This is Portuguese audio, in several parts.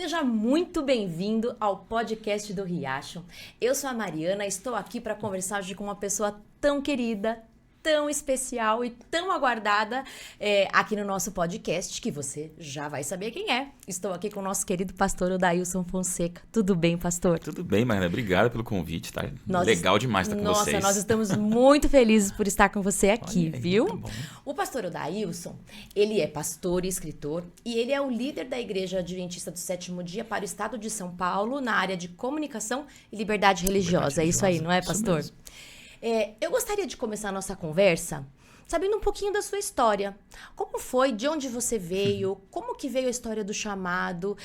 Seja muito bem-vindo ao podcast do Riacho. Eu sou a Mariana, estou aqui para conversar hoje com uma pessoa tão querida, tão especial e tão aguardada aqui no nosso podcast, que você já vai saber quem é. Estou aqui com o nosso querido pastor Odailson Fonseca. Tudo bem, pastor? Tudo bem, Mariana. Obrigado pelo convite, tá? Legal demais estar com vocês. Nossa, nós estamos muito felizes por estar com você aqui, Olha aí, viu? muito bom. O pastor Odailson, ele é pastor e escritor e ele é o líder da Igreja Adventista do Sétimo Dia para o Estado de São Paulo na área de comunicação e liberdade religiosa. É isso aí, não é, pastor? Eu gostaria de começar a nossa conversa sabendo um pouquinho da sua história. Como foi? De onde você veio? Como que veio a história do chamado?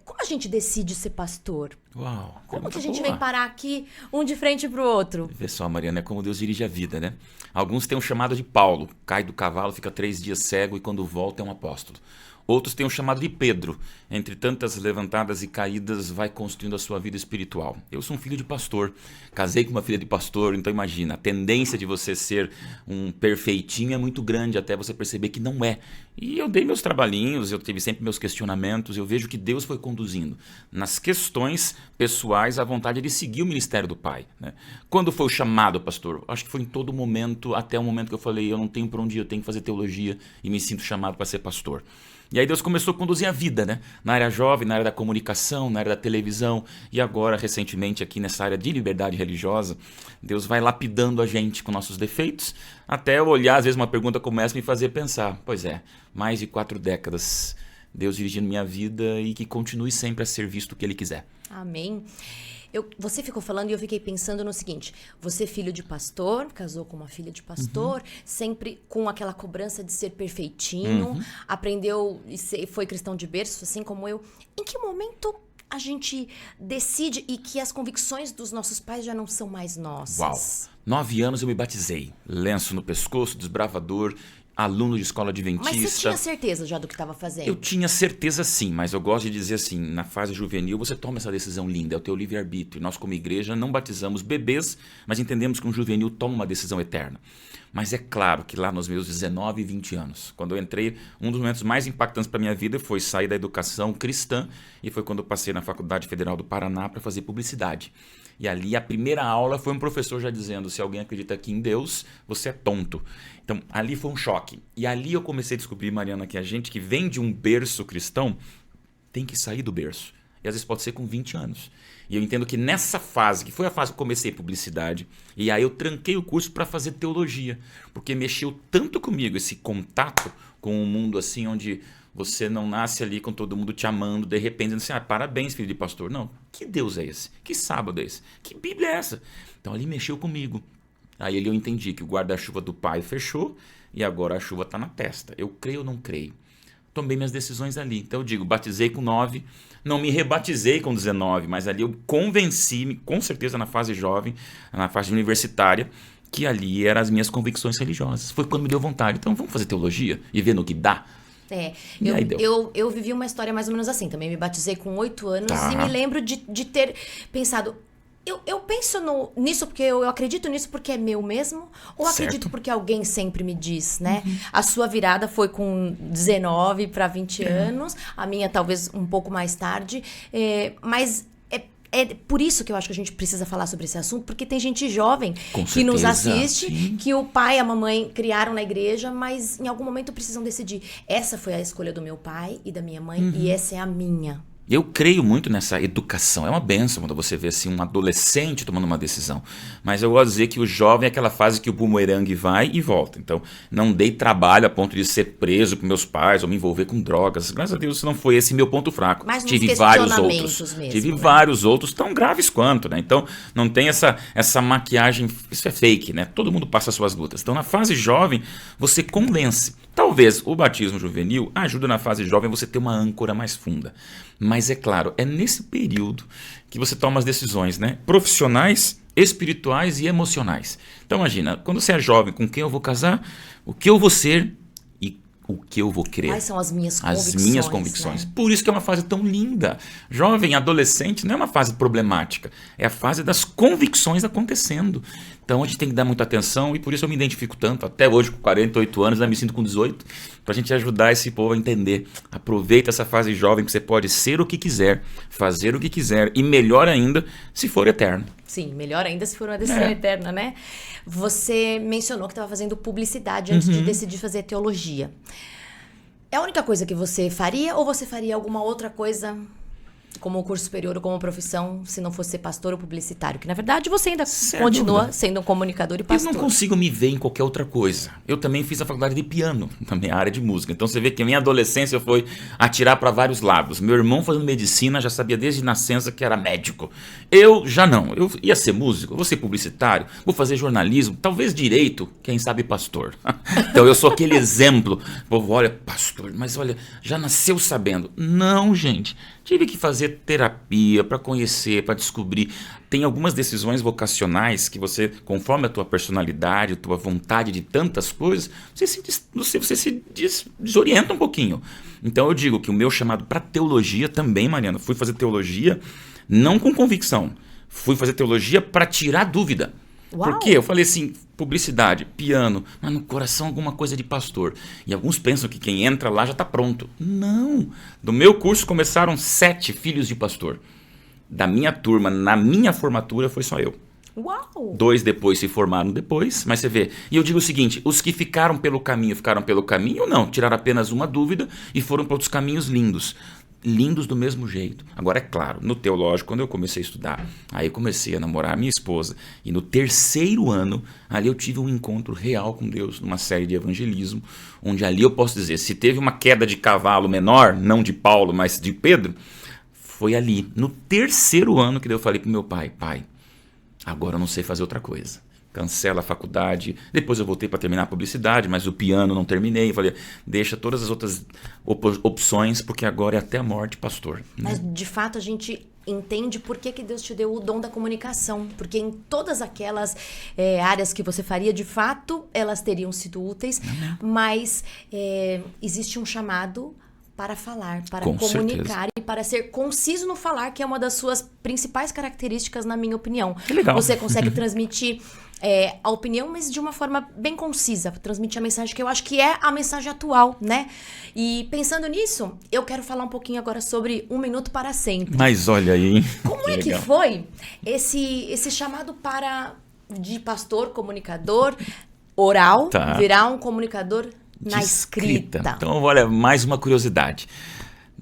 Como a gente decide ser pastor? Uau! Como que a gente vem parar aqui, um de frente pro outro? Vê só, Mariana, é como Deus dirige a vida, né? Alguns têm um chamado de Paulo. Cai do cavalo, fica 3 dias cego e quando volta é um apóstolo. Outros têm o chamado de Pedro. Entre tantas levantadas e caídas, vai construindo a sua vida espiritual. Eu sou um filho de pastor. Casei com uma filha de pastor, então imagina, a tendência de você ser um perfeitinho é muito grande até você perceber que não é. E eu dei meus trabalhinhos, eu tive sempre meus questionamentos, eu vejo que Deus foi conduzindo nas questões pessoais a vontade de seguir o ministério do Pai, né? Quando foi o chamado, pastor? Acho que foi em todo momento, até o momento que eu falei, eu não tenho para onde ir, eu tenho que fazer teologia e me sinto chamado para ser pastor. E aí Deus começou a conduzir a vida, né? Na área jovem, na área da comunicação, na área da televisão e agora, recentemente, aqui nessa área de liberdade religiosa, Deus vai lapidando a gente com nossos defeitos, até eu olhar, às vezes uma pergunta começa a me fazer pensar, pois é, mais de 4 décadas, Deus dirigindo minha vida e que continue sempre a ser visto o que Ele quiser. Amém. Você ficou falando e eu fiquei pensando no seguinte: você, filho de pastor, casou com uma filha de pastor, sempre com aquela cobrança de ser perfeitinho, aprendeu e foi cristão de berço, assim como eu. Em que momento a gente decide e que as convicções dos nossos pais já não são mais nossas? Uau! 9 anos eu me batizei, lenço no pescoço, desbravador, aluno de escola adventista. Mas você tinha certeza já do que estava fazendo? Eu tinha certeza sim, mas eu gosto de dizer assim, na fase juvenil você toma essa decisão linda, é o teu livre-arbítrio. Nós como igreja não batizamos bebês, mas entendemos que um juvenil toma uma decisão eterna. Mas é claro que lá nos meus 19 e 20 anos, quando eu entrei, um dos momentos mais impactantes para a minha vida foi sair da educação cristã e foi quando eu passei na Faculdade Federal do Paraná para fazer publicidade. E ali a primeira aula foi um professor já dizendo, se alguém acredita aqui em Deus, você é tonto. Então ali foi um choque. E ali eu comecei a descobrir, Mariana, que a gente que vem de um berço cristão tem que sair do berço. E às vezes pode ser com 20 anos. E eu entendo que nessa fase, que foi a fase que eu comecei publicidade, e aí eu tranquei o curso para fazer teologia, porque mexeu tanto comigo esse contato com um mundo assim, onde você não nasce ali com todo mundo te amando, de repente dizendo assim, parabéns, filho de pastor. Não, que Deus é esse? Que sábado é esse? Que Bíblia é essa? Então ali mexeu comigo. Aí eu entendi que o guarda-chuva do pai fechou e agora a chuva está na testa. Eu creio ou não creio? Tomei minhas decisões ali. Então eu digo, batizei com 9, não me rebatizei com 19, mas ali eu convenci-me, com certeza na fase jovem, na fase universitária, que ali eram as minhas convicções religiosas. Foi quando me deu vontade. Então vamos fazer teologia e ver no que dá. Eu vivi uma história mais ou menos assim. Também me batizei com 8 anos e me lembro de ter pensado... Eu penso nisso porque eu acredito nisso porque é meu mesmo? Ou certo. Acredito porque alguém sempre me diz, né? A sua virada foi com 19 para 20 anos. A minha talvez um pouco mais tarde. Mas é por isso que eu acho que a gente precisa falar sobre esse assunto. Porque tem gente jovem que nos assiste. Sim. Que o pai e a mamãe criaram na igreja. Mas em algum momento precisam decidir. Essa foi a escolha do meu pai e da minha mãe. E essa é a minha. Eu creio muito nessa educação. É uma bênção quando você vê assim, um adolescente tomando uma decisão. Mas eu gosto de dizer que o jovem é aquela fase que o bumerangue vai e volta. Então, não dei trabalho a ponto de ser preso por meus pais ou me envolver com drogas. Graças a Deus, não foi esse meu ponto fraco. Mas tive vários outros. Mesmo, vários outros tão graves quanto, né? Então, não tem essa maquiagem. Isso é fake, né? Todo mundo passa as suas lutas. Então, na fase jovem, você convence. Talvez o batismo juvenil ajude na fase jovem você ter uma âncora mais funda. Mas é claro, é nesse período que você toma as decisões, né? Profissionais, espirituais e emocionais. Então imagina, quando você é jovem, com quem eu vou casar, o que eu vou ser e o que eu vou crer. Quais são as minhas As convicções? minhas convicções. Né? Por isso que é uma fase tão linda. Jovem, adolescente, não é uma fase problemática. É a fase das convicções acontecendo. Então a gente tem que dar muita atenção e por isso eu me identifico tanto. Até hoje, com 48 anos, eu me sinto com 18. Pra gente ajudar esse povo a entender. Aproveita essa fase jovem que você pode ser o que quiser, fazer o que quiser e melhor ainda, se for eterno. Sim, melhor ainda se for uma decisão eterna, né? Você mencionou que estava fazendo publicidade antes de decidir fazer teologia. É a única coisa que você faria ou você faria alguma outra coisa como curso superior ou como profissão se não fosse ser pastor ou publicitário? Que na verdade você ainda continua sendo um comunicador e pastor. Eu não consigo me ver em qualquer outra coisa. Eu também fiz a faculdade de piano, na minha área de música. Então você vê que a minha adolescência foi atirar para vários lados. Meu irmão fazendo medicina já sabia desde nascença que era médico. Eu já não. Eu ia ser músico, vou ser publicitário, vou fazer jornalismo, talvez direito, quem sabe pastor. Então eu sou aquele exemplo. O povo olha, pastor, mas olha, já nasceu sabendo. Não, gente. Tive que fazer terapia para conhecer, para descobrir. Tem algumas decisões vocacionais que você, conforme a tua personalidade, a tua vontade de tantas coisas, você se desorienta um pouquinho. Então eu digo que o meu chamado para teologia também, Mariana, fui fazer teologia não com convicção. Fui fazer teologia para tirar dúvida. Uau. Por quê? Eu falei assim, publicidade, piano, mas no coração alguma coisa de pastor. E alguns pensam que quem entra lá já está pronto. Não! Do meu curso começaram 7 filhos de pastor. Da minha turma, na minha formatura, foi só eu. Uau! 2 depois se formaram depois, mas você vê. E eu digo o seguinte, os que ficaram pelo caminho ou não? Tiraram apenas uma dúvida e foram para outros caminhos lindos. Lindos do mesmo jeito. Agora, é claro, no teológico, quando eu comecei a estudar, aí eu comecei a namorar a minha esposa, e no 3º ano, ali eu tive um encontro real com Deus, numa série de evangelismo, onde ali eu posso dizer, se teve uma queda de cavalo menor, não de Paulo, mas de Pedro, foi ali, no 3º ano, que eu falei pro meu pai, agora eu não sei fazer outra coisa. Cancela a faculdade. Depois eu voltei para terminar a publicidade, mas o piano não terminei. Falei, deixa todas as outras opções, porque agora é até a morte, pastor. Mas, de fato, a gente entende por que Deus te deu o dom da comunicação. Porque em todas aquelas áreas que você faria, de fato, elas teriam sido úteis. Mas existe um chamado para falar, para comunicar e para ser conciso no falar, que é uma das suas principais características, na minha opinião. Que legal. Você consegue transmitir a opinião, mas de uma forma bem concisa, transmitir a mensagem que eu acho que é a mensagem atual, né? E pensando nisso, eu quero falar um pouquinho agora sobre 1 Minuto para Sempre. Mas olha aí, hein? Como é que foi esse chamado de pastor, comunicador oral, virar um comunicador na escrita? Então, olha, mais uma curiosidade.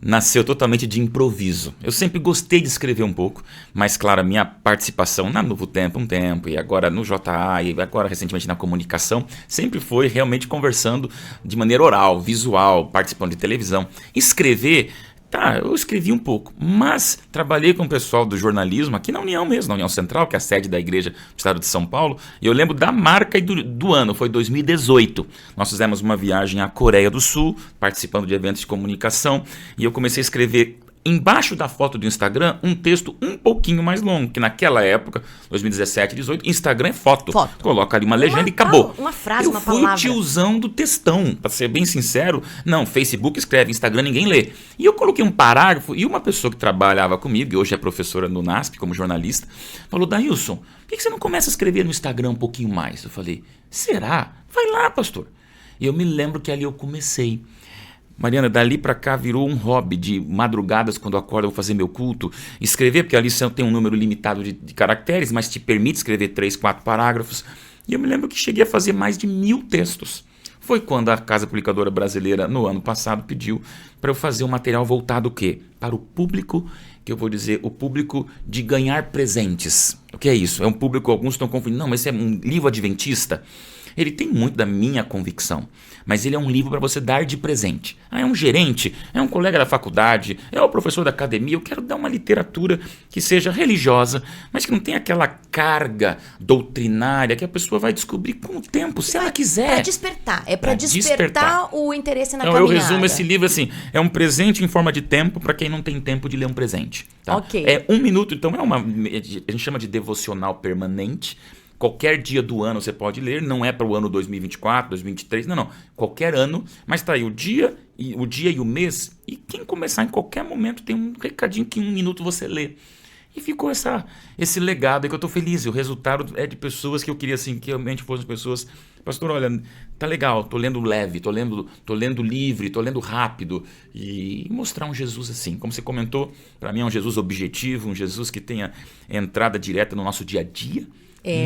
Nasceu totalmente de improviso. Eu sempre gostei de escrever um pouco, mas claro, a minha participação na Novo Tempo, e agora no JA, e agora recentemente na comunicação, sempre foi realmente conversando de maneira oral, visual, participando de televisão. Escrever, eu escrevi um pouco, mas trabalhei com o pessoal do jornalismo aqui na União mesmo, na União Central, que é a sede da igreja do estado de São Paulo, e eu lembro da marca do ano, foi 2018. Nós fizemos uma viagem à Coreia do Sul, participando de eventos de comunicação, e eu comecei a escrever embaixo da foto do Instagram um texto um pouquinho mais longo, que naquela época, 2017, 2018, Instagram é foto. Coloca ali uma legenda e acabou. Uma frase, uma palavra. Eu fui o tiozão do textão, pra ser bem sincero. Não, Facebook escreve, Instagram ninguém lê. E eu coloquei um parágrafo e uma pessoa que trabalhava comigo, e hoje é professora no NASP como jornalista, falou, Dailson, por que você não começa a escrever no Instagram um pouquinho mais? Eu falei, será? Vai lá, pastor. E eu me lembro que ali eu comecei. Mariana, dali pra cá virou um hobby de madrugadas, quando eu acordo eu vou fazer meu culto, escrever, porque ali tem um número limitado de caracteres, mas te permite escrever 3, 4 parágrafos. E eu me lembro que cheguei a fazer mais de 1000 textos. Foi quando a Casa Publicadora Brasileira, no ano passado, pediu para eu fazer um material voltado o quê? Para o público, que eu vou dizer, o público de ganhar presentes. O que é isso? É um público, alguns estão confundindo, não, mas esse é um livro adventista. Ele tem muito da minha convicção, mas ele é um livro para você dar de presente. É um gerente, é um colega da faculdade, é o professor da academia. Eu quero dar uma literatura que seja religiosa, mas que não tenha aquela carga doutrinária que a pessoa vai descobrir com o tempo, se ela quiser. Para despertar o interesse na caminhada. Então eu resumo esse livro assim, é um presente em forma de tempo para quem não tem tempo de ler um presente. Tá? Ok. É 1 minuto, então a gente chama de devocional permanente, qualquer dia do ano você pode ler, não é para o ano 2024, 2023, não. Qualquer ano, mas tá aí o dia e o mês, e quem começar em qualquer momento tem um recadinho que em 1 minuto você lê. E ficou esse legado aí que eu tô feliz. O resultado é de pessoas que eu queria assim, que realmente fossem pessoas... Pastor, olha, tá legal, tô lendo leve, tô lendo livre, tô lendo rápido. E mostrar um Jesus assim. Como você comentou, para mim é um Jesus objetivo, um Jesus que tenha entrada direta no nosso dia a dia.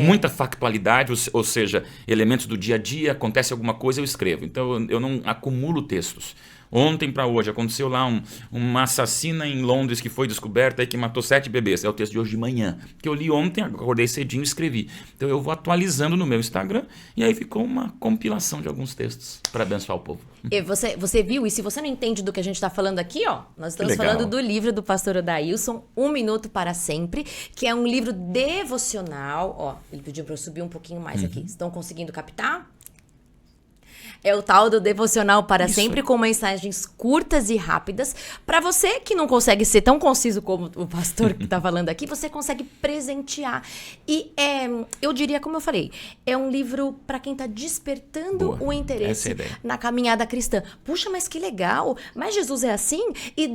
Muita factualidade, ou seja, elementos do dia a dia, acontece alguma coisa, eu escrevo. Então eu não acumulo textos. Ontem para hoje aconteceu lá uma assassina em Londres que foi descoberta e que matou 7 bebês. É o texto de hoje de manhã, que eu li ontem, acordei cedinho e escrevi. Então eu vou atualizando no meu Instagram e aí ficou uma compilação de alguns textos para abençoar o povo. E você viu, e se você não entende do que a gente está falando aqui, ó, nós estamos falando do livro do pastor Odailson, 1 Minuto para Sempre, que é um livro devocional. Ó, ele pediu para eu subir um pouquinho mais aqui. Estão conseguindo captar? É o tal do devocional para sempre, com mensagens curtas e rápidas. Para você que não consegue ser tão conciso como o pastor que está falando aqui, você consegue presentear. E eu diria, como eu falei, é um livro para quem está despertando o interesse na caminhada cristã. Puxa, mas que legal! Mas Jesus é assim? E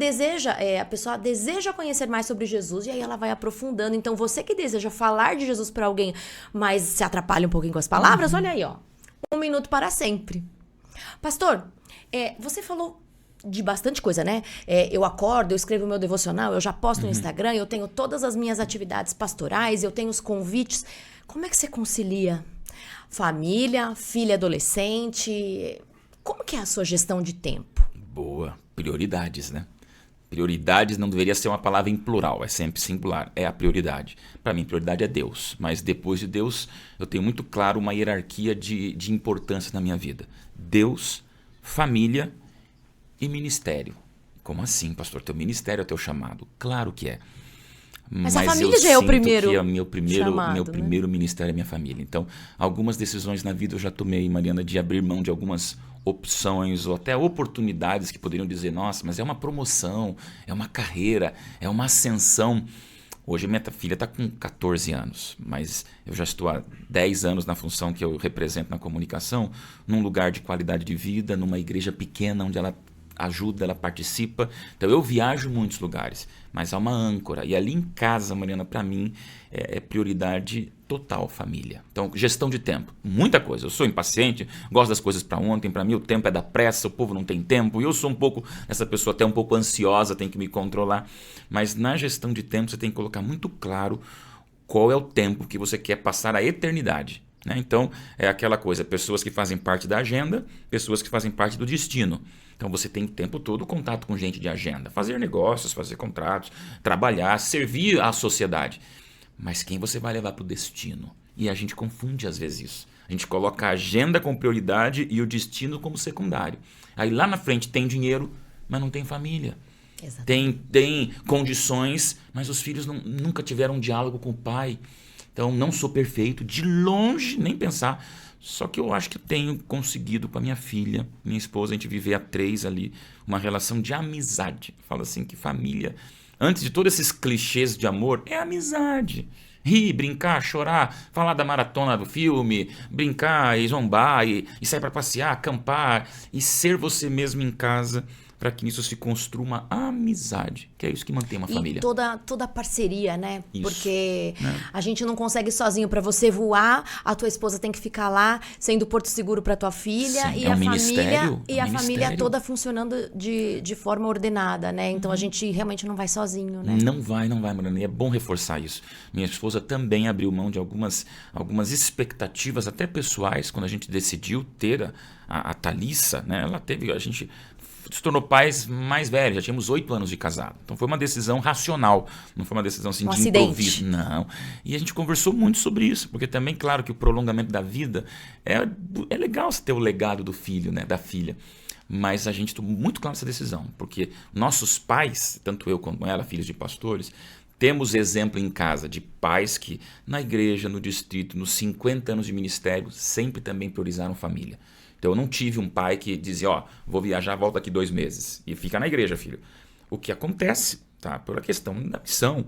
a pessoa deseja conhecer mais sobre Jesus e aí ela vai aprofundando. Então, você que deseja falar de Jesus para alguém, mas se atrapalha um pouquinho com as palavras, olha aí, ó. 1 Minuto para Sempre. Pastor, você falou de bastante coisa, né? Eu acordo, eu escrevo meu devocional, eu já posto no Instagram, eu tenho todas as minhas atividades pastorais, eu tenho os convites. Como é que você concilia família, filha adolescente? Como que é a sua gestão de tempo? Boa. Prioridades, né? Prioridades não deveria ser uma palavra em plural, é sempre singular, é a prioridade. Para mim, prioridade é Deus, mas depois de Deus, eu tenho muito claro uma hierarquia de importância na minha vida. Deus, família e ministério. Como assim, pastor? Teu ministério é o teu chamado? Claro que é. Mas a família já é o primeiro que meu chamado, primeiro ministério é minha família. Então, algumas decisões na vida eu já tomei, Mariana, de abrir mão de algumas opções ou até oportunidades que poderiam dizer, nossa, mas é uma promoção, é uma carreira, é uma ascensão. Hoje minha filha está com 14 anos, mas eu já estou há 10 anos na função que eu represento na comunicação, num lugar de qualidade de vida, numa igreja pequena onde ela ajuda, ela participa. Então eu viajo em muitos lugares, mas há uma âncora. E ali em casa, Mariana, para mim, é prioridade total, família. Então, gestão de tempo, muita coisa. Eu sou impaciente, gosto das coisas para ontem. Para mim, o tempo é da pressa, o povo não tem tempo. E eu sou um pouco, essa pessoa até um pouco ansiosa, tem que me controlar. Mas na gestão de tempo, você tem que colocar muito claro qual é o tempo que você quer passar a eternidade. Né? Então, é aquela coisa, pessoas que fazem parte da agenda, pessoas que fazem parte do destino. Então, você tem o tempo todo contato com gente de agenda, fazer negócios, fazer contratos, trabalhar, servir à sociedade. Mas quem você vai levar para o destino? E a gente confunde às vezes isso. A gente coloca a agenda como prioridade e o destino como secundário. Aí lá na frente tem dinheiro, mas não tem família. Tem condições, mas os filhos nunca tiveram um diálogo com o pai. Então, não sou perfeito, de longe, nem pensar. Só que eu acho que eu tenho conseguido com a minha filha, minha esposa, a gente viver a 3 ali, uma relação de amizade. Falo assim que família, antes de todos esses clichês de amor, é amizade. Rir, brincar, chorar, falar da maratona do filme, brincar e zombar, e sair para passear, acampar, e ser você mesmo em casa, para que nisso se construa uma amizade, que é isso que mantém uma família. E toda parceria, né? Isso, porque a gente não consegue sozinho. Para você voar, a tua esposa tem que ficar lá, sendo porto seguro para tua filha. Sim, e a família toda funcionando de forma ordenada, né? Então a gente realmente não vai sozinho, né? Não vai, Mariana. E é bom reforçar isso. Minha esposa também abriu mão de algumas expectativas, até pessoais, quando a gente decidiu ter a Thalissa, né? A gente se tornou pais mais velhos, já tínhamos 8 anos de casado. Então foi uma decisão racional, não foi uma decisão assim, de improviso. Não. E a gente conversou muito sobre isso, porque também, claro, que o prolongamento da vida é legal você ter o legado do filho, né, da filha. Mas a gente tomou muito claro essa decisão, porque nossos pais, tanto eu quanto ela, filhos de pastores, temos exemplo em casa de pais que na igreja, no distrito, nos 50 anos de ministério, sempre também priorizaram família. Então eu não tive um pai que dizia, vou viajar, volta daqui 2 meses. E fica na igreja, filho. O que acontece, tá? Por a questão da missão.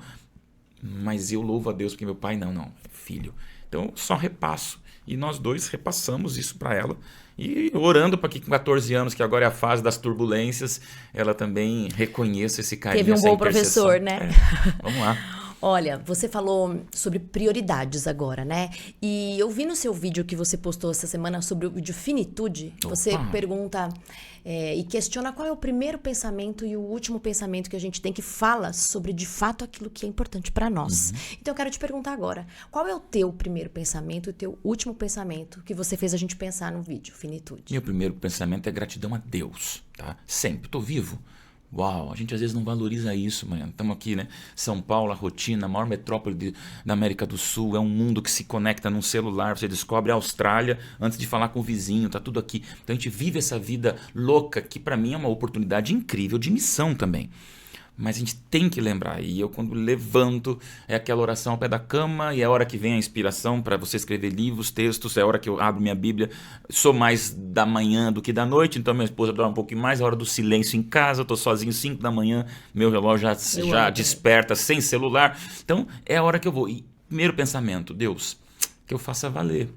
Mas eu louvo a Deus porque meu pai, não. Filho, Então, só repasso. E nós dois repassamos isso para ela. E orando para que com 14 anos, que agora é a fase das turbulências, ela também reconheça esse carinho, Teve um essa bom intercessão. professor, né? Vamos lá. Olha, você falou sobre prioridades agora, né? E eu vi no seu vídeo que você postou essa semana sobre o vídeo Finitude. Você pergunta e questiona qual é o primeiro pensamento e o último pensamento que a gente tem que fala sobre, de fato, aquilo que é importante para nós. Então, eu quero te perguntar agora, qual é o teu primeiro pensamento e o teu último pensamento que você fez a gente pensar no vídeo Finitude? Meu primeiro pensamento é gratidão a Deus, tá? Sempre. Estou vivo. Uau, a gente às vezes não valoriza isso, mano. Estamos aqui, né? São Paulo, a rotina, a maior metrópole da América do Sul. É um mundo que se conecta num celular. Você descobre a Austrália antes de falar com o vizinho. Tá tudo aqui. Então a gente vive essa vida louca que para mim é uma oportunidade incrível de missão também. Mas a gente tem que lembrar. E eu, quando levanto, é aquela oração ao pé da cama, e é a hora que vem a inspiração para você escrever livros, textos, é a hora que eu abro minha Bíblia. Sou mais da manhã do que da noite, então minha esposa dorme um pouquinho mais, é a hora do silêncio em casa, eu estou sozinho 5 da manhã, meu relógio já desperta sem celular. Então é a hora que eu vou. E primeiro pensamento, Deus, que eu faça valer.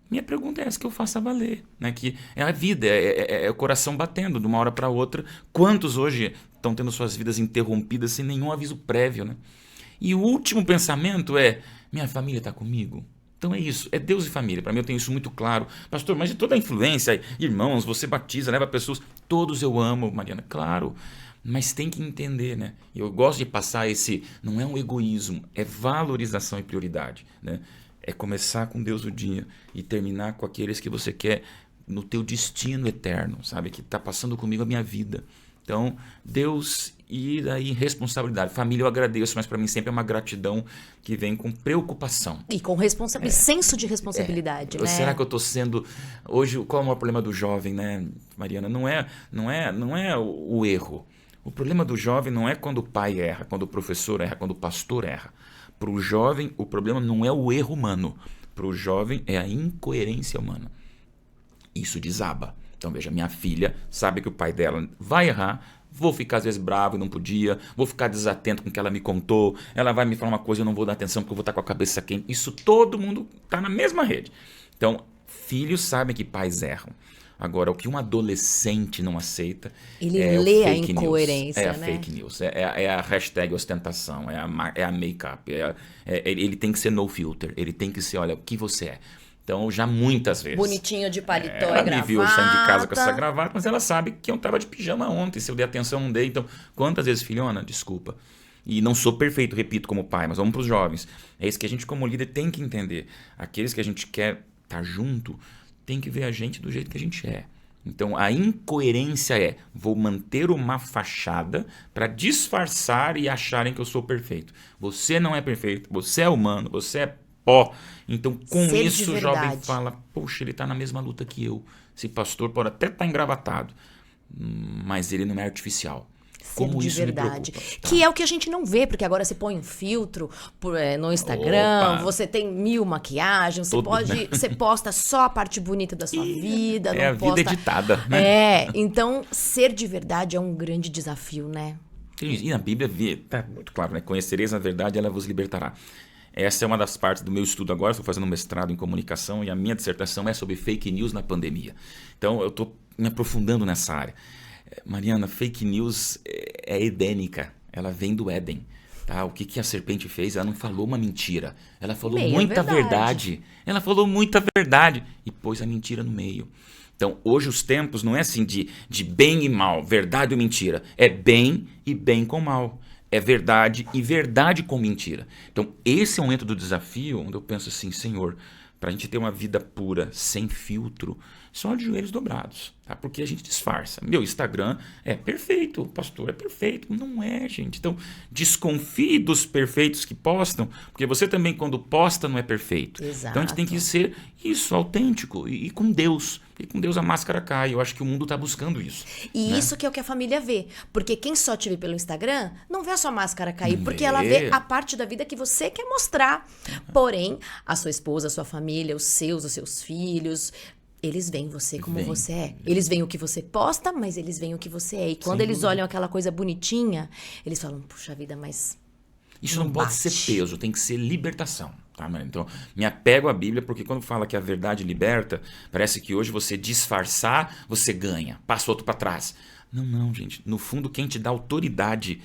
Minha pergunta é essa, que eu faça valer, né? Que é a vida, é o coração batendo de uma hora para outra. Quantos hoje estão tendo suas vidas interrompidas sem nenhum aviso prévio, né? E o último pensamento é, minha família está comigo? Então é isso, é Deus e família. Para mim eu tenho isso muito claro. Pastor, mas de toda a influência, irmãos, você batiza, leva pessoas, todos eu amo, Mariana, claro. Mas tem que entender, né? Eu gosto de passar esse, não é um egoísmo, é valorização e prioridade, né? É começar com Deus o dia e terminar com aqueles que você quer no teu destino eterno, sabe? Que está passando comigo a minha vida. Então, Deus e daí responsabilidade. Família eu agradeço, mas para mim sempre é uma gratidão que vem com preocupação. E com senso de responsabilidade, né? Será que eu estou sendo... Hoje, qual é o maior problema do jovem, né, Mariana? Não é o erro. O problema do jovem não é quando o pai erra, quando o professor erra, quando o pastor erra. Para o jovem, o problema não é o erro humano. Para o jovem, é a incoerência humana. Isso desaba. Então, veja, minha filha sabe que o pai dela vai errar, vou ficar às vezes bravo, não podia, vou ficar desatento com o que ela me contou, ela vai me falar uma coisa, eu não vou dar atenção porque eu vou estar com a cabeça quente. Isso todo mundo está na mesma rede. Então, filhos sabem que pais erram. Agora, o que um adolescente não aceita ele lê a incoerência, news. É a fake news, é a hashtag ostentação, é a make-up. Ele tem que ser no filter, ele tem que ser, olha, o que você é. Então, já muitas vezes. Bonitinho de paletó e gravata. Ela me viu saindo de casa com essa gravata, mas ela sabe que eu estava de pijama ontem. Se eu dei atenção, não dei. Então, quantas vezes, filhona, desculpa. E não sou perfeito, repito, como pai, mas vamos para os jovens. É isso que a gente, como líder, tem que entender. Aqueles que a gente quer estar junto, tem que ver a gente do jeito que a gente é. Então, a incoerência é, vou manter uma fachada para disfarçar e acharem que eu sou perfeito. Você não é perfeito, você é humano, você é pó. Então, com isso, o jovem fala, poxa, ele está na mesma luta que eu. Esse pastor pode até estar engravatado, mas ele não é artificial. Como de isso verdade. Me preocupa, tá? Que é o que a gente não vê, porque agora você põe um filtro no Instagram, você tem 1000 maquiagens, você posta só a parte bonita da sua vida. É não posta... vida editada, né? Então ser de verdade é um grande desafio, né? E na Bíblia está muito claro, né? Conhecereis a verdade, ela vos libertará. Essa é uma das partes do meu estudo agora, estou fazendo um mestrado em comunicação e a minha dissertação é sobre fake news na pandemia. Então eu estou me aprofundando nessa área. Mariana, fake news é edênica, ela vem do Éden. Tá? O que a serpente fez? Ela não falou uma mentira, ela falou muita verdade. Ela falou muita verdade e pôs a mentira no meio. Então, hoje os tempos não é assim de bem e mal, verdade ou mentira. É bem e bem com mal. É verdade e verdade com mentira. Então, esse é o momento do desafio onde eu penso assim, Senhor, para a gente ter uma vida pura, sem filtro, só de joelhos dobrados, tá? Porque a gente disfarça. Meu Instagram é perfeito, o pastor é perfeito. Não é, gente. Então, desconfie dos perfeitos que postam, porque você também, quando posta, não é perfeito. Exato. Então, a gente tem que ser isso, autêntico, e com Deus. E com Deus a máscara cai. Eu acho que o mundo está buscando isso. E né? isso que é o que a família vê. Porque quem só te vê pelo Instagram não vê a sua máscara cair. Porque ela vê a parte da vida que você quer mostrar. Porém, a sua esposa, a sua família, os seus filhos... Eles veem você como você é. Eles veem o que você posta, mas eles veem o que você é. E quando eles olham aquela coisa bonitinha, eles falam, puxa vida, mas isso não pode ser peso, tem que ser libertação. Tá, mano? Então, me apego à Bíblia, porque quando fala que a verdade liberta, parece que hoje você disfarçar, você ganha, passa o outro para trás. Não, gente. No fundo, quem te dá autoridade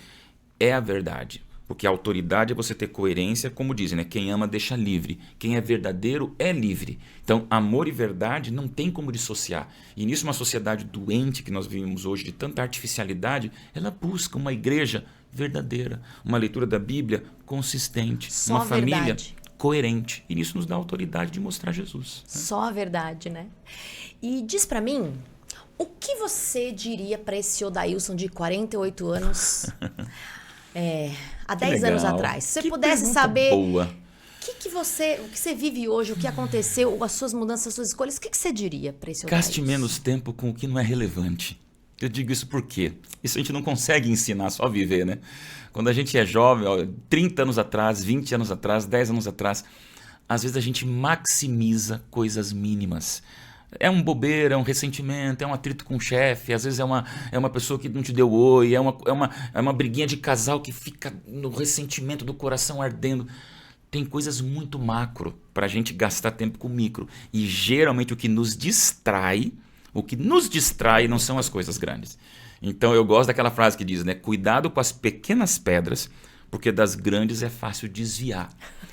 é a verdade. Porque a autoridade é você ter coerência, como dizem, né? Quem ama deixa livre. Quem é verdadeiro é livre. Então, amor e verdade não tem como dissociar. E nisso, uma sociedade doente que nós vivemos hoje, de tanta artificialidade, ela busca uma igreja verdadeira, uma leitura da Bíblia consistente, Só uma a família verdade. coerente. E isso nos dá a autoridade de mostrar Jesus. Só a verdade, né? E diz pra mim, o que você diria pra esse Odailson de 48 anos, há 10 anos legal. atrás? Se você Que pudesse pergunta saber boa. o que você vive hoje, o que aconteceu, as suas mudanças, as suas escolhas, o que você diria pra esse Odailson? Gaste menos tempo com o que não é relevante. Eu digo isso porque isso a gente não consegue ensinar, só viver, né? Quando a gente é jovem, 30 anos atrás, 20 anos atrás, 10 anos atrás, às vezes a gente maximiza coisas mínimas. É um bobeira, é um ressentimento, é um atrito com o chefe, às vezes é uma pessoa que não te deu oi, é uma briguinha de casal que fica no ressentimento do coração ardendo. Tem coisas muito macro para a gente gastar tempo com micro. E geralmente o que nos distrai não são as coisas grandes. Então eu gosto daquela frase que diz, né? Cuidado com as pequenas pedras, porque das grandes é fácil desviar.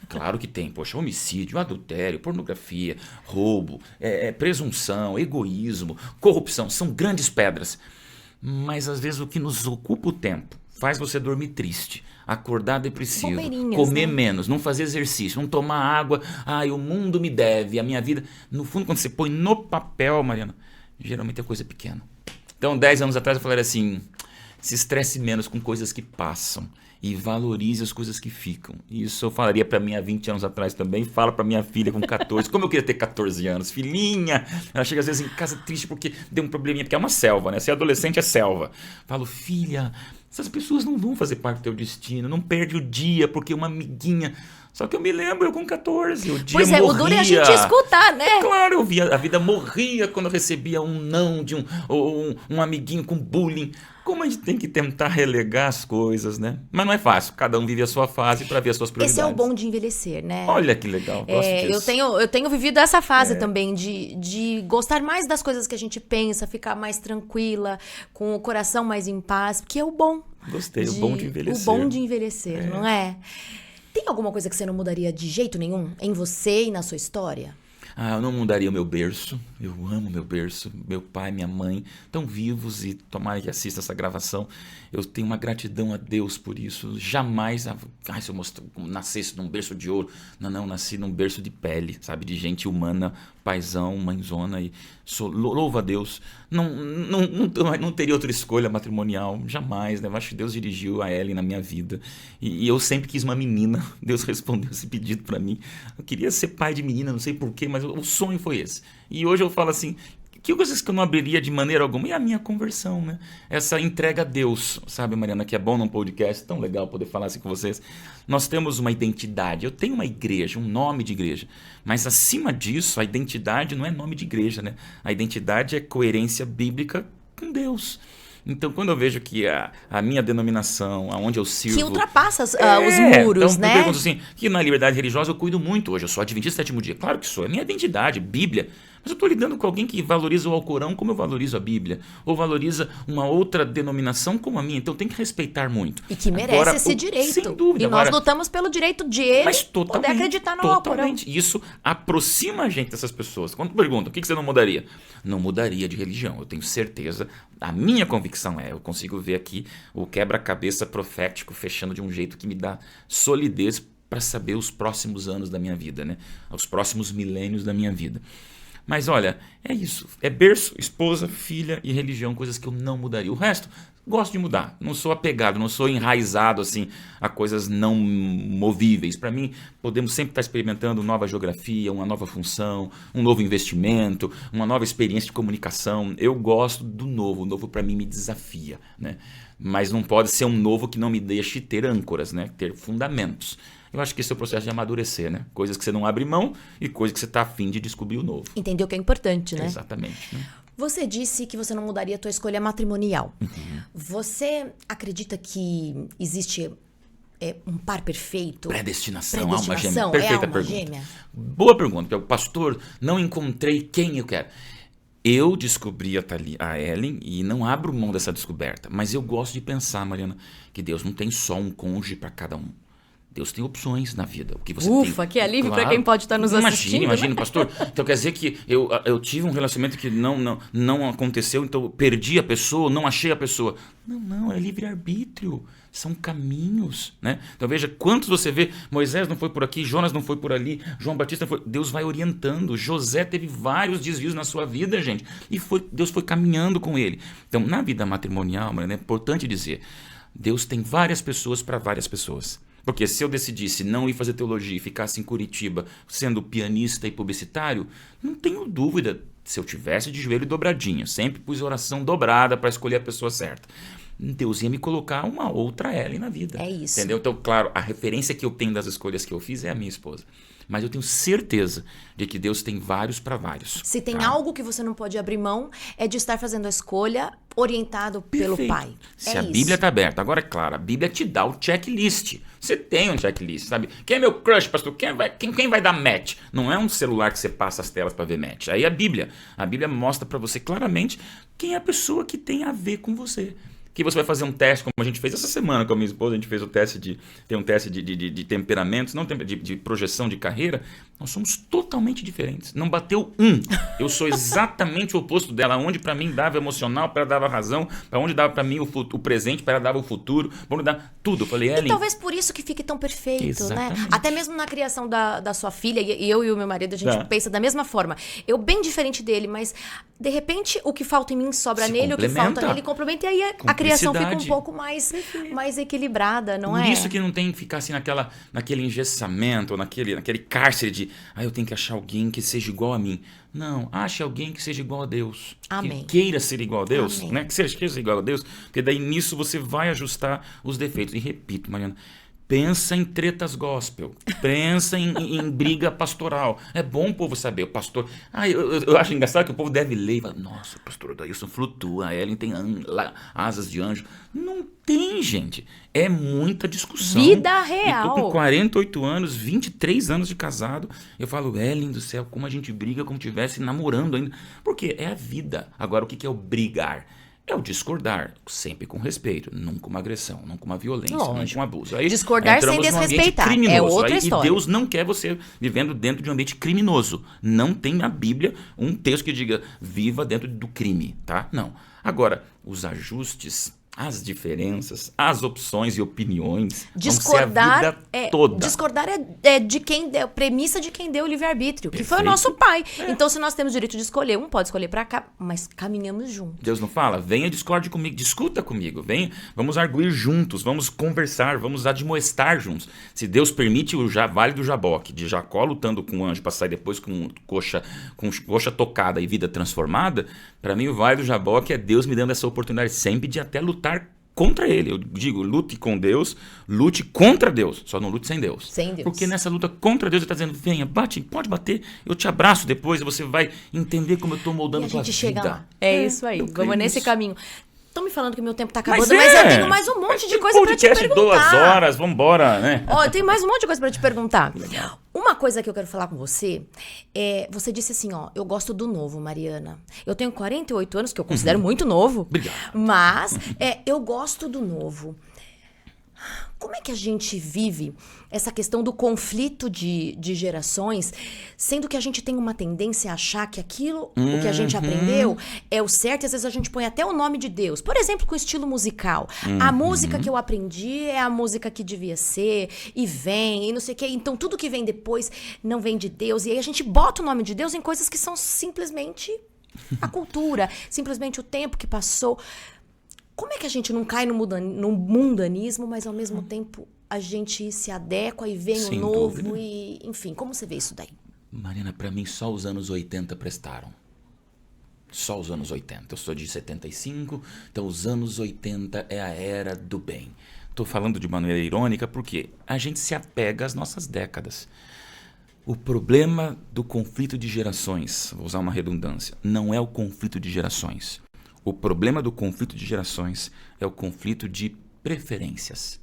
Claro que tem, poxa, homicídio, adultério, pornografia, roubo, presunção, egoísmo, corrupção, são grandes pedras. Mas às vezes o que nos ocupa o tempo faz você dormir triste, acordar depressivo, comer menos, não fazer exercício, não tomar água. Ai, o mundo me deve, a minha vida. No fundo, quando você põe no papel, Mariana, geralmente é coisa pequena. Então, 10 anos atrás eu falaria assim, se estresse menos com coisas que passam e valorize as coisas que ficam. Isso eu falaria para mim há 20 anos atrás também, falo para minha filha com 14, como eu queria ter 14 anos, filhinha, ela chega às vezes em casa triste porque deu um probleminha, porque é uma selva, né? Ser adolescente é selva. Falo, filha, essas pessoas não vão fazer parte do teu destino, não perde o dia porque uma amiguinha... Só que eu me lembro, eu com 14, o dia pois morria. O duro é a gente escutar, né? Claro, eu via, a vida morria quando eu recebia um não de um amiguinho com bullying. Como a gente tem que tentar relegar as coisas, né? Mas não é fácil, cada um vive a sua fase para ver as suas prioridades. Esse é o bom de envelhecer, né? Olha que legal, gosto disso. Eu tenho vivido essa fase também de gostar mais das coisas que a gente pensa, ficar mais tranquila, com o coração mais em paz, porque é o bom. Gostei, o bom de envelhecer. O bom de envelhecer, não é? Tem alguma coisa que você não mudaria de jeito nenhum em você e na sua história? Eu não mudaria o meu berço. Eu amo meu berço. Meu pai, minha mãe estão vivos e tomara que assista essa gravação. Eu tenho uma gratidão a Deus por isso. Jamais, se eu nascesse num berço de ouro. Não, nasci num berço de pele, sabe? De gente humana, paizão, mãezona. E louvo a Deus. Não teria outra escolha matrimonial. Jamais, né? Eu acho que Deus dirigiu a Ellen na minha vida. E eu sempre quis uma menina. Deus respondeu esse pedido para mim. Eu queria ser pai de menina, não sei porquê, mas o sonho foi esse. E hoje eu falo assim, que coisas que eu não abriria de maneira alguma? E a minha conversão, né? Essa entrega a Deus, sabe, Mariana, que é bom num podcast, tão legal poder falar assim com vocês. Nós temos uma identidade, eu tenho uma igreja, um nome de igreja, mas acima disso, a identidade não é nome de igreja, né? A identidade é coerência bíblica com Deus. Então, quando eu vejo que a minha denominação, aonde eu sirvo... Que ultrapassa os muros, então, né? Eu pergunto assim, que na liberdade religiosa eu cuido muito hoje. Eu sou adventista do sétimo dia. Claro que sou. É minha identidade, Bíblia. Mas eu estou lidando com alguém que valoriza o Alcorão como eu valorizo a Bíblia. Ou valoriza uma outra denominação como a minha. Então, tem que respeitar muito. E que merece esse direito. Sem dúvida. E nós lutamos pelo direito de ele poder acreditar no Alcorão. Isso aproxima a gente dessas pessoas. Quando perguntam, o que você não mudaria? Não mudaria de religião. Eu tenho certeza. A minha convicção eu consigo ver aqui o quebra-cabeça profético fechando de um jeito que me dá solidez para saber os próximos anos da minha vida, né? Os próximos milênios da minha vida. Mas olha, é isso. É berço, esposa, filha e religião, coisas que eu não mudaria. O resto, gosto de mudar. Não sou apegado, não sou enraizado assim a coisas não movíveis. Para mim, podemos sempre estar experimentando nova geografia, uma nova função, um novo investimento, uma nova experiência de comunicação. Eu gosto do novo. O novo para mim me desafia, né? Mas não pode ser um novo que não me deixe ter âncoras, né? Ter fundamentos. Eu acho que esse é o processo de amadurecer, né? Coisas que você não abre mão e coisas que você está afim de descobrir o novo. Entendeu que é importante, né? Exatamente. Né? Você disse que você não mudaria a tua escolha matrimonial. Uhum. Você acredita que existe um par perfeito? Predestinação, alma gêmea. Predestinação, Perfeita alma pergunta. gêmea? Boa pergunta. Pastor, não encontrei quem eu quero. Eu descobri a Ellen e não abro mão dessa descoberta. Mas eu gosto de pensar, Mariana, que Deus não tem só um cônjuge para cada um. Deus tem opções na vida. O que você Ufa, tem, que alívio claro, para quem pode estar nos assistindo. Imagina, pastor. Então quer dizer que eu tive um relacionamento que não aconteceu, então eu perdi a pessoa, não achei a pessoa. Não, é livre-arbítrio. São caminhos, né? Então veja, quantos você vê, Moisés não foi por aqui, Jonas não foi por ali, João Batista foi... Deus vai orientando. José teve vários desvios na sua vida, gente. E Deus foi caminhando com ele. Então, na vida matrimonial, é importante dizer, Deus tem várias pessoas para várias pessoas. Porque se eu decidisse não ir fazer teologia e ficasse em Curitiba sendo pianista e publicitário, não tenho dúvida, se eu tivesse de joelho dobradinho, sempre pus oração dobrada para escolher a pessoa certa, Deus ia me colocar uma outra Ellen na vida. É isso. Entendeu? Então, claro, a referência que eu tenho das escolhas que eu fiz é a minha esposa. Mas eu tenho certeza de que Deus tem vários para vários. Se tem algo que você não pode abrir mão, é de estar fazendo a escolha orientado pelo Pai. Se a Bíblia está aberta. Agora, é claro, a Bíblia te dá o checklist. Você tem um checklist, sabe? Quem é meu crush, pastor? Quem vai dar match? Não é um celular que você passa as telas para ver match. Aí a Bíblia mostra para você claramente quem é a pessoa que tem a ver com você. Que você vai fazer um teste, como a gente fez essa semana com a minha esposa, a gente fez tem um teste de temperamentos, não de projeção de carreira. Nós somos totalmente diferentes. Não bateu um. Eu sou exatamente o oposto dela. Onde para mim dava emocional, para ela dava razão, para onde dava para mim o presente, para ela dava o futuro, para onde dava tudo. Eu falei, Ellen... E talvez por isso que fique tão perfeito, exatamente, né? Até mesmo na criação da sua filha, e eu e o meu marido, a gente pensa da mesma forma. Eu bem diferente dele, mas de repente o que falta em mim sobra nele, o que falta nele complementa, e aí a criação fica um pouco mais equilibrada, não é? Por isso que não tem que ficar assim naquele engessamento, ou naquele cárcere de eu tenho que achar alguém que seja igual a mim. Não, ache alguém que seja igual a Deus. Amém. Que queira ser igual a Deus, Amém. né? Que queira ser igual a Deus, porque daí nisso você vai ajustar os defeitos. E repito, Mariana, pensa em tretas gospel, pensa em briga pastoral. É bom o povo saber, o pastor... eu acho engraçado que o povo deve ler e fala, nossa, o pastor Dailson flutua, a Ellen tem asas de anjo. Não tem, gente. É muita discussão. Vida real. E tô com 48 anos, 23 anos de casado. Eu falo, Ellen do céu, como a gente briga como estivesse namorando ainda. Porque é a vida. Agora, o que é o brigar? É o discordar, sempre com respeito, nunca uma agressão, nunca uma violência, nunca um abuso. Aí discordar sem desrespeitar, é outra história. E Deus não quer você vivendo dentro de um ambiente criminoso. Não tem na Bíblia um texto que diga viva dentro do crime, tá? Não. Agora, os ajustes, as diferenças, as opções e opiniões discordar vão ser a vida toda. Discordar é de quem deu, premissa de quem deu o livre-arbítrio, que foi o nosso pai. Então, se nós temos o direito de escolher, um pode escolher pra cá, mas caminhamos juntos. Deus não fala, venha discorde comigo, discuta comigo, venha, vamos arguir juntos, vamos conversar, vamos admoestar juntos. Se Deus permite o vale do Jaboque, de Jacó lutando com o anjo para sair depois com coxa tocada e vida transformada, para mim o vale do Jaboque é Deus me dando essa oportunidade sempre de até lutar contra ele. Eu digo, lute com Deus, lute contra Deus. Só não lute sem Deus. Sem Deus. Porque nessa luta contra Deus, ele está dizendo, venha, bate, pode bater, eu te abraço depois, e você vai entender como eu estou moldando a tua vida. E a gente chega lá. É isso aí. Vamos nesse caminho. Estão me falando que meu tempo está acabando, mas eu tenho mais um monte de coisa para te perguntar. 2 horas, vambora, né? Eu tenho mais um monte de coisa para te perguntar. Uma coisa que eu quero falar com você é, você disse assim, eu gosto do novo, Mariana. Eu tenho 48 anos, que eu considero muito novo. Obrigado. Mas eu gosto do novo. Como é que a gente vive essa questão do conflito de gerações, sendo que a gente tem uma tendência a achar que aquilo, o que a gente aprendeu, é o certo, e às vezes a gente põe até o nome de Deus. Por exemplo, com o estilo musical. A música que eu aprendi é a música que devia ser, e vem, e não sei o quê. Então, tudo que vem depois não vem de Deus. E aí a gente bota o nome de Deus em coisas que são simplesmente a cultura, simplesmente o tempo que passou. Como é que a gente não cai no mundanismo, mas ao mesmo tempo a gente se adequa e vem Sem o novo dúvida. e, enfim, como você vê isso daí? Mariana, pra mim só os anos 80 prestaram. Só os anos 80. Eu sou de 75, então os anos 80 é a era do bem. Tô falando de maneira irônica porque a gente se apega às nossas décadas. O problema do conflito de gerações, vou usar uma redundância, não é o conflito de gerações. O problema do conflito de gerações é o conflito de preferências.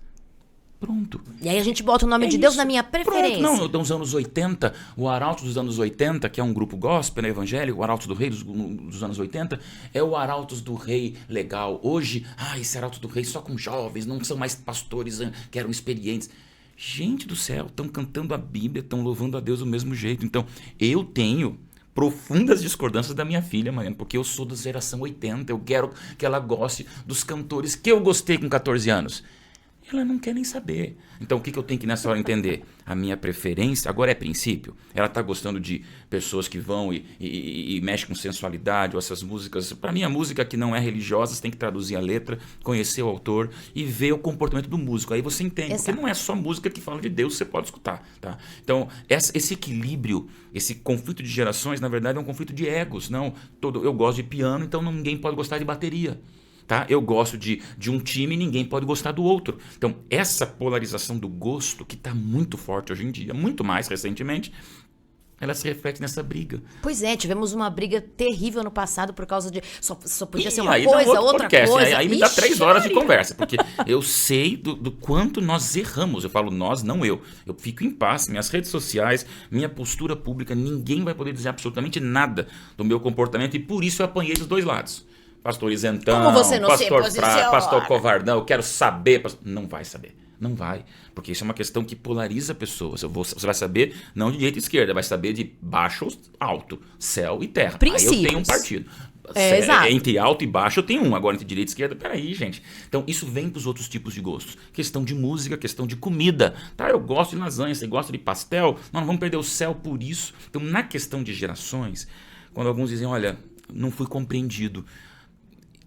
Pronto. E aí a gente bota o nome de Deus na minha preferência. Pronto, não, nos anos 80, o Arautos dos anos 80, que é um grupo gospel, né, evangélico, o Arautos do Rei dos anos 80, é o Arautos do Rei legal. Hoje, esse Arautos do Rei só com jovens, não são mais pastores que eram experientes. Gente do céu, estão cantando a Bíblia, estão louvando a Deus do mesmo jeito. Então, eu tenho profundas discordâncias da minha filha, Mariana, porque eu sou da geração 80, eu quero que ela goste dos cantores que eu gostei com 14 anos. Ela não quer nem saber. Então, o que eu tenho que nessa hora entender? A minha preferência, agora é princípio. Ela está gostando de pessoas que vão e mexem com sensualidade, ou essas músicas. Para mim, a música que não é religiosa, você tem que traduzir a letra, conhecer o autor e ver o comportamento do músico. Aí você entende. Exato. Porque não é só música que fala de Deus, você pode escutar. Tá? Então, esse equilíbrio, esse conflito de gerações, na verdade, é um conflito de egos. Não, eu gosto de piano, então ninguém pode gostar de bateria. Tá? Eu gosto de um time e ninguém pode gostar do outro. Então, essa polarização do gosto, que está muito forte hoje em dia, muito mais recentemente, ela se reflete nessa briga. Pois é, tivemos uma briga terrível no passado por causa de... Só podia ser uma coisa, outra podcast, coisa. Aí me dá 3 horas de conversa, porque eu sei do quanto nós erramos. Eu falo nós, não eu. Eu fico em paz, minhas redes sociais, minha postura pública, ninguém vai poder dizer absolutamente nada do meu comportamento e por isso eu apanhei dos dois lados. Pastor isentão, como você não pastor se fraco, pastor covardão, eu quero saber. Não vai saber, não vai. Porque isso é uma questão que polariza pessoas. Você vai saber não de direita e esquerda, vai saber de baixo, alto, céu e terra. Princípios. Aí eu tenho um partido. Exato. Entre alto e baixo eu tenho um, agora entre direita e esquerda, peraí, gente. Então isso vem para os outros tipos de gostos. Questão de música, questão de comida. Tá, eu gosto de lasanha, você gosta de pastel, nós não vamos perder o céu por isso. Então na questão de gerações, quando alguns dizem, olha, não fui compreendido.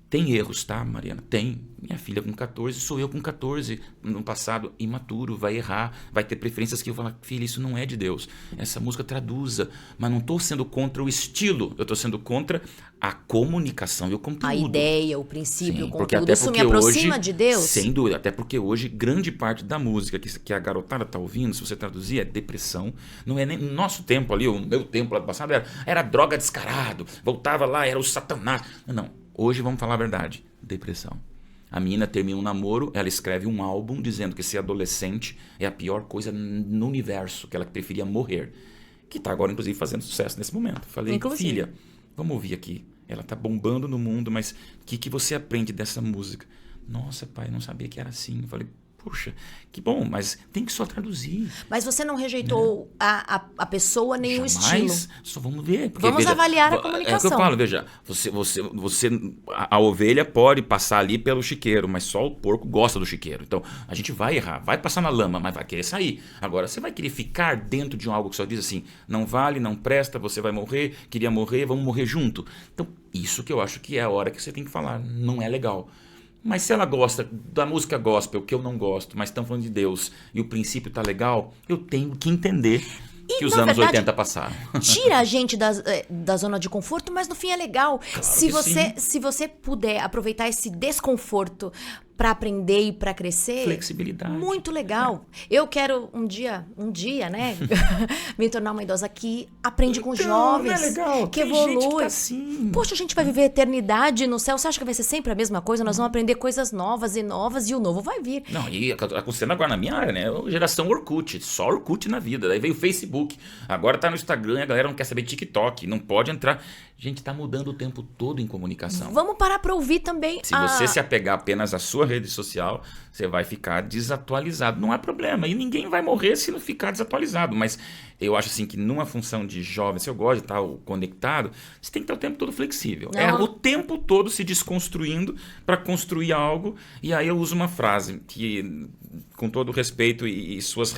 Tem erros, tá, Mariana? Tem. Minha filha com 14, sou eu com 14. No passado, imaturo, vai errar, vai ter preferências que eu falo, filha, isso não é de Deus. Essa música traduza. Mas não estou sendo contra o estilo, eu estou sendo contra a comunicação e o conteúdo. A ideia, o princípio, sim, o conteúdo. Isso me aproxima de Deus? Sem dúvida, até porque hoje grande parte da música que a garotada está ouvindo, se você traduzir, é depressão. Não é nem no nosso tempo ali, o meu tempo lá do passado, era droga descarado. Voltava lá, era o satanás. Não. Hoje, vamos falar a verdade, depressão. A menina termina um namoro, ela escreve um álbum dizendo que ser adolescente é a pior coisa no universo, que ela preferia morrer. Que está agora, inclusive, fazendo sucesso nesse momento. Falei, inclusive, filha, vamos ouvir aqui. Ela está bombando no mundo, mas o que você aprende dessa música? Nossa, pai, não sabia que era assim. Eu falei, puxa, que bom, mas tem que só traduzir. Mas você não rejeitou a pessoa nem jamais, o estilo? Só vamos ver. Porque, vamos avaliar a comunicação. É o que eu falo, veja, a ovelha pode passar ali pelo chiqueiro, mas só o porco gosta do chiqueiro. Então, a gente vai errar, vai passar na lama, mas vai querer sair. Agora, você vai querer ficar dentro de algo que só diz assim, não vale, não presta, você vai morrer, queria morrer, vamos morrer junto. Então, isso que eu acho que é a hora que você tem que falar, não é legal. Mas se ela gosta da música gospel, que eu não gosto, mas estão falando de Deus e o princípio tá legal, eu tenho que entender que os anos 80 passaram. Tira a gente da zona de conforto, mas no fim é legal. Claro se você puder aproveitar esse desconforto para aprender e para crescer. Flexibilidade. Muito legal. Eu quero um dia, né? me tornar uma idosa que aprende com jovens. Não é legal. Que tem evolui. Gente que tá assim. Poxa, a gente vai viver a eternidade no céu. Você acha que vai ser sempre a mesma coisa? Nós vamos aprender coisas novas e o novo vai vir. Não, e acontecendo agora na minha área, né? Geração Orkut, só Orkut na vida. Daí veio o Facebook. Agora tá no Instagram e a galera não quer saber TikTok. Não pode entrar. Gente, tá mudando o tempo todo em comunicação. Vamos parar para ouvir também. Se você se apegar apenas à sua rede social, você vai ficar desatualizado. Não há problema. E ninguém vai morrer se não ficar desatualizado. Mas eu acho assim que numa função de jovem, se eu gosto de estar conectado, você tem que estar o tempo todo flexível. Não. É o tempo todo se desconstruindo para construir algo. E aí eu uso uma frase que, com todo respeito e suas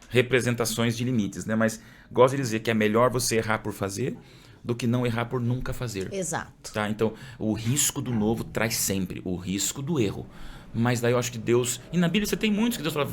representações de limites, né? Mas gosto de dizer que é melhor você errar por fazer do que não errar por nunca fazer. Exato. Tá? Então, o risco do novo traz sempre o risco do erro. Mas daí eu acho que Deus... E na Bíblia você tem muitos que Deus fala,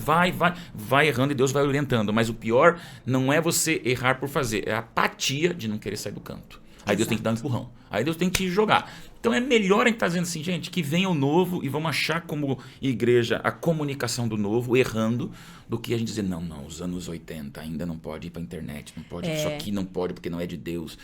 vai errando e Deus vai orientando. Mas o pior não é você errar por fazer, é a apatia de não querer sair do canto. Aí Deus tem que dar um empurrão. Aí Deus tem que te jogar. Então é melhor a gente estar dizendo assim, gente, que venha o novo e vamos achar como igreja a comunicação do novo, errando, do que a gente dizer, não, os anos 80 ainda não pode ir para a internet, não pode, isso aqui não pode porque não é de Deus.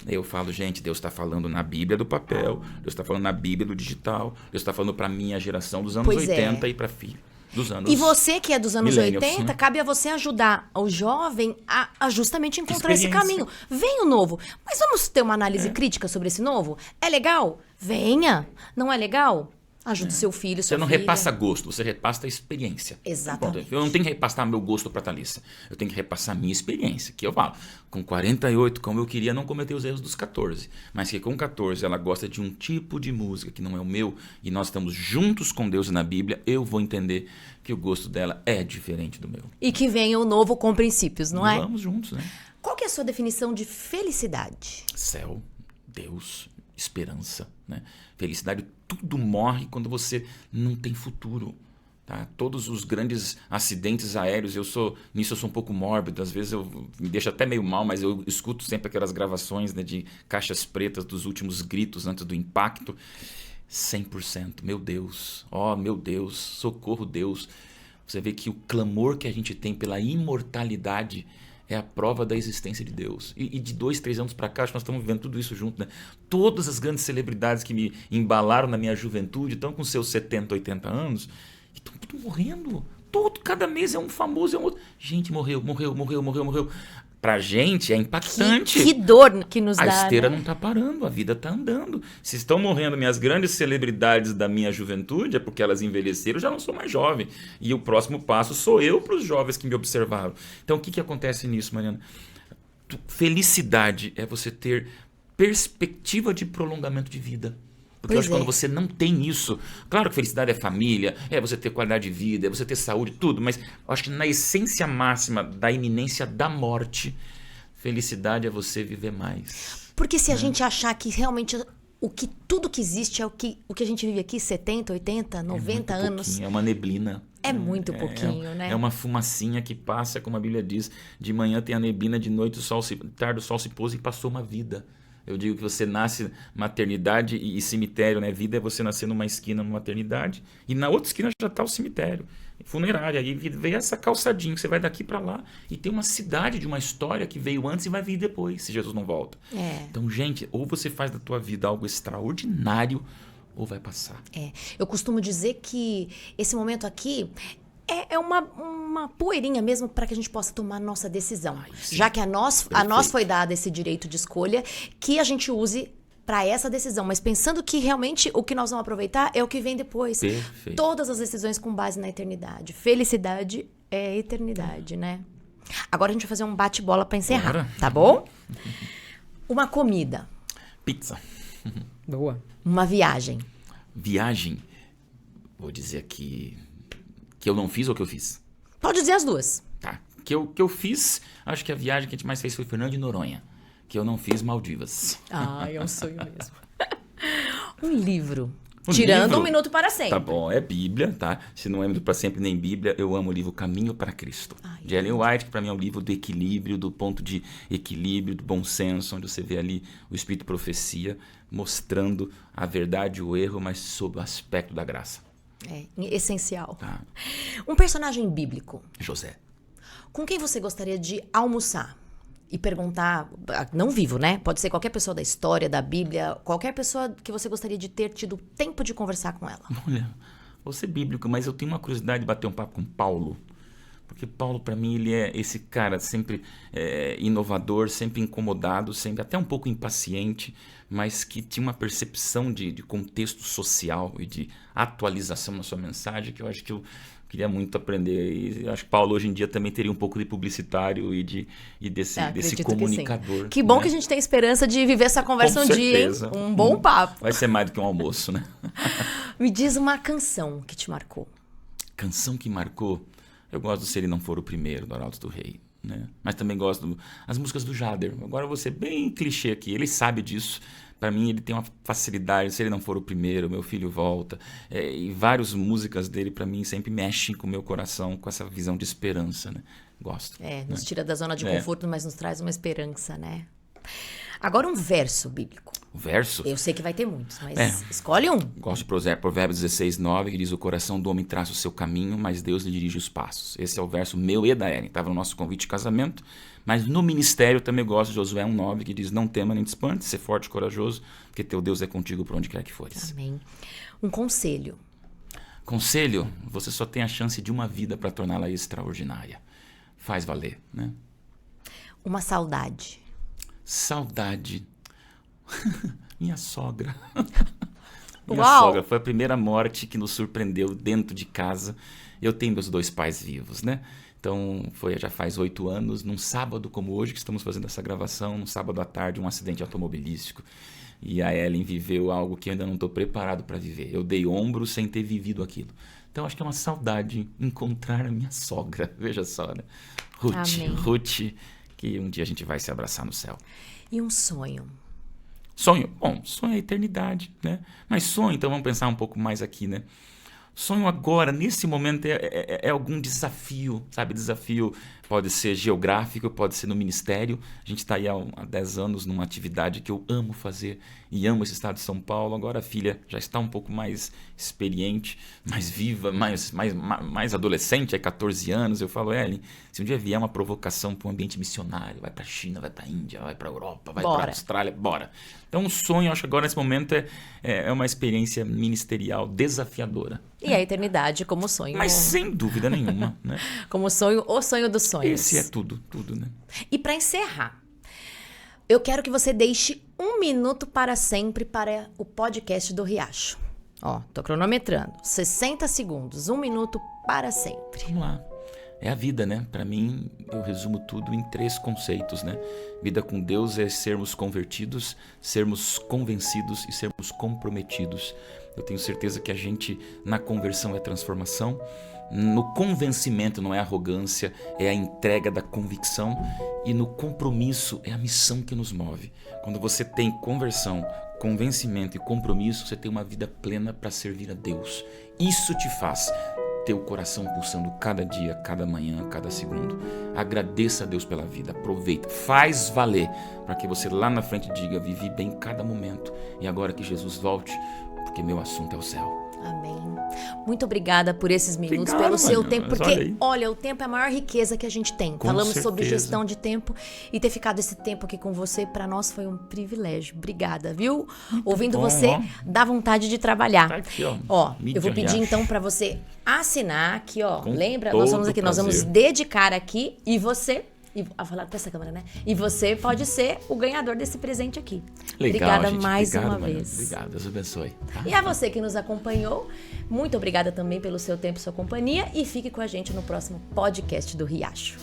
Eu falo, gente, Deus está falando na Bíblia do papel, Deus está falando na Bíblia do digital, Deus está falando para a minha geração dos anos 80 e para filho. dos anos. E você que é dos anos millennials, 80, né? cabe a você ajudar o jovem a justamente encontrar esse Experiência. caminho. Vem o novo. Mas vamos ter uma análise crítica sobre esse novo? É legal? Venha. Não é legal? Ajude seu filho, Você sua não filha. repassa gosto, você repassa a experiência. Exatamente. Pronto, eu não tenho que repassar meu gosto para Thalissa. Eu tenho que repassar a minha experiência. Que eu falo, com 48, como eu queria, não cometer os erros dos 14. Mas que com 14 ela gosta de um tipo de música que não é o meu, e nós estamos juntos com Deus na Bíblia, eu vou entender que o gosto dela é diferente do meu. E que venha o novo com princípios, não E é? vamos juntos, né? Qual que é a sua definição de felicidade? Céu, Deus, esperança, né? Felicidade, tudo morre quando você não tem futuro, tá? Todos os grandes acidentes aéreos, nisso eu sou um pouco mórbido, às vezes me deixa até meio mal, mas eu escuto sempre aquelas gravações, né, de caixas pretas dos últimos gritos antes do impacto. 100%, meu Deus, meu Deus, socorro Deus. Você vê que o clamor que a gente tem pela imortalidade é a prova da existência de Deus. E de 2, 3 anos para cá, acho que nós estamos vivendo tudo isso junto, né? Todas as grandes celebridades que me embalaram na minha juventude estão com seus 70, 80 anos e estão tudo morrendo. Cada mês é um famoso, é um outro. Gente, morreu. Pra gente é impactante. Que dor que nos A dá, esteira né? não está parando, a vida está andando. Se estão morrendo minhas grandes celebridades da minha juventude, é porque elas envelheceram, eu já não sou mais jovem. E o próximo passo sou eu para os jovens que me observaram. Então, o que acontece nisso, Mariana? Felicidade é você ter perspectiva de prolongamento de vida. Porque eu acho que quando você não tem isso, claro que felicidade é família, é você ter qualidade de vida, é você ter saúde, tudo, mas eu acho que na essência máxima da iminência da morte, felicidade é você viver mais. Porque se a gente achar que realmente tudo que existe é o que a gente vive aqui, 70, 80, 90 anos. É uma neblina. É muito pouquinho, né? É uma fumacinha que passa, como a Bíblia diz, de manhã tem a neblina, de noite tarde o sol se pôs e passou uma vida. Eu digo que você nasce maternidade e cemitério, né? Vida é você nascer numa esquina, numa maternidade, e na outra esquina já está o cemitério, funerária. Aí veio essa calçadinha, que você vai daqui para lá, e tem uma cidade de uma história que veio antes e vai vir depois, se Jesus não volta. Então, gente, ou você faz da tua vida algo extraordinário, ou vai passar. Eu costumo dizer que esse momento aqui é uma poeirinha mesmo para que a gente possa tomar nossa decisão. Já que a nós foi dado esse direito de escolha, que a gente use para essa decisão. Mas pensando que realmente o que nós vamos aproveitar é o que vem depois. Perfeito. Todas as decisões com base na eternidade. Felicidade é eternidade, né? Agora a gente vai fazer um bate-bola para encerrar, Bora. tá bom? Uma comida. Pizza. Boa. Uma viagem. Viagem, vou dizer aqui que eu não fiz ou que eu fiz? Pode dizer as duas. Tá. Que eu fiz, acho que a viagem que a gente mais fez foi Fernando de Noronha. Que eu não fiz, Maldivas. É um sonho mesmo. Um livro. Tirando livro? Um Minuto para Sempre. Tá bom, é Bíblia, tá? Se não é Minuto para Sempre nem Bíblia, eu amo o livro Caminho para Cristo. De Ellen White, que para mim é um livro do equilíbrio, do ponto de equilíbrio, do bom senso, onde você vê ali o Espírito Profecia mostrando a verdade e o erro, mas sob o aspecto da graça. Essencial. Tá. Um personagem bíblico. José. Com quem você gostaria de almoçar? E perguntar, não vivo, né? Pode ser qualquer pessoa da história, da Bíblia, qualquer pessoa que você gostaria de ter tido tempo de conversar com ela. Olha, vou ser bíblico, mas eu tenho uma curiosidade de bater um papo com Paulo. Porque Paulo, para mim, ele é esse cara sempre inovador, sempre incomodado, sempre até um pouco impaciente, mas que tinha uma percepção de contexto social e de atualização na sua mensagem, que eu acho que eu queria muito aprender. E eu acho que Paulo hoje em dia também teria um pouco de publicitário e desse comunicador. Que bom, né? que a gente tem esperança de viver essa conversa Com dia, hein? certeza. Um bom papo. Vai ser mais do que um almoço, né? Me diz uma canção que te marcou. Canção que marcou? Eu gosto do Se Ele Não For o Primeiro, do Arautos do Rei, né? Mas também gosto das músicas do Jader. Agora eu vou ser bem clichê aqui, ele sabe disso. Para mim ele tem uma facilidade, Se Ele Não For o Primeiro, Meu Filho Volta. E várias músicas dele para mim sempre mexem com o meu coração, com essa visão de esperança, né? Gosto. Nos tira da zona de conforto, mas nos traz uma esperança, né? Agora um verso bíblico. O verso? Eu sei que vai ter muitos, mas escolhe um. Gosto de Provérbios 16:9, que diz: o coração do homem traça o seu caminho, mas Deus lhe dirige os passos. Esse é o verso meu e da Ellen. Estava no nosso convite de casamento, mas no ministério também gosto de Josué 1:9, que diz: não tema nem te espante, ser forte e corajoso, porque teu Deus é contigo por onde quer que fores. Amém. Um conselho. Conselho, você só tem a chance de uma vida para torná-la extraordinária. Faz valer, né? Uma saudade. Saudade. Minha sogra. Minha Uau! sogra foi a primeira morte que nos surpreendeu dentro de casa. Eu tenho meus 2 pais vivos, né? Então, já faz 8 anos, num sábado como hoje, que estamos fazendo essa gravação, num sábado à tarde, um acidente automobilístico. E a Ellen viveu algo que eu ainda não estou preparado para viver. Eu dei ombro sem ter vivido aquilo. Então, acho que é uma saudade encontrar a minha sogra. Veja só, né? Ruth, que um dia a gente vai se abraçar no céu. E um sonho? Sonho? Bom, sonho é a eternidade, né? Mas sonho, então vamos pensar um pouco mais aqui, né? Sonho agora, nesse momento, é algum desafio, sabe? Desafio pode ser geográfico, pode ser no ministério. A gente está aí há 10 anos numa atividade que eu amo fazer e amo esse estado de São Paulo. Agora a filha já está um pouco mais experiente, mais viva, mais adolescente, é 14 anos. Eu falo, Ellen, se um dia vier uma provocação para um ambiente missionário, vai para a China, vai para a Índia, vai para a Europa, vai para a Austrália, bora. Então o sonho, acho que agora nesse momento é uma experiência ministerial desafiadora. E a eternidade como sonho. Mas sem dúvida nenhuma, né? Como sonho, o sonho dos sonhos. Esse é tudo, né? E para encerrar, eu quero que você deixe 1 minuto para sempre para o podcast do Riacho. Ó, tô cronometrando. 60 segundos, 1 minuto para sempre. Vamos lá. É a vida, né? Para mim, eu resumo tudo em 3 conceitos, né? Vida com Deus é sermos convertidos, sermos convencidos e sermos comprometidos. Eu tenho certeza que a gente, na conversão, é transformação. No convencimento não é arrogância, é a entrega da convicção. E no compromisso é a missão que nos move. Quando você tem conversão, convencimento e compromisso, você tem uma vida plena para servir a Deus. Isso te faz ter o coração pulsando cada dia, cada manhã, cada segundo. Agradeça a Deus pela vida, aproveita, faz valer, para que você lá na frente diga, vivi bem cada momento. E agora que Jesus volte, porque meu assunto é o céu. Amém. Muito obrigada por esses minutos, Obrigado, pelo seu mano. tempo, Mas porque, olha, o tempo é a maior riqueza que a gente tem. Com Falamos certeza. sobre gestão de tempo e ter ficado esse tempo aqui com você, para nós foi um privilégio. Obrigada, viu? Ouvindo bom, você, ó. dá vontade de trabalhar. Tá aqui, ó. Ó, Mídia eu vou pedir Riacho. então para você assinar aqui, ó. Com Lembra? todo Nós vamos aqui, nós vamos prazer. dedicar aqui e você... falar pra essa câmera, né? E você pode ser o ganhador desse presente aqui. Legal, Obrigada gente. mais Obrigado, uma Mariana. vez. Obrigado, Deus abençoe. Tá? E a você que nos acompanhou, muito obrigada também pelo seu tempo e sua companhia. E fique com a gente no próximo podcast do Riacho.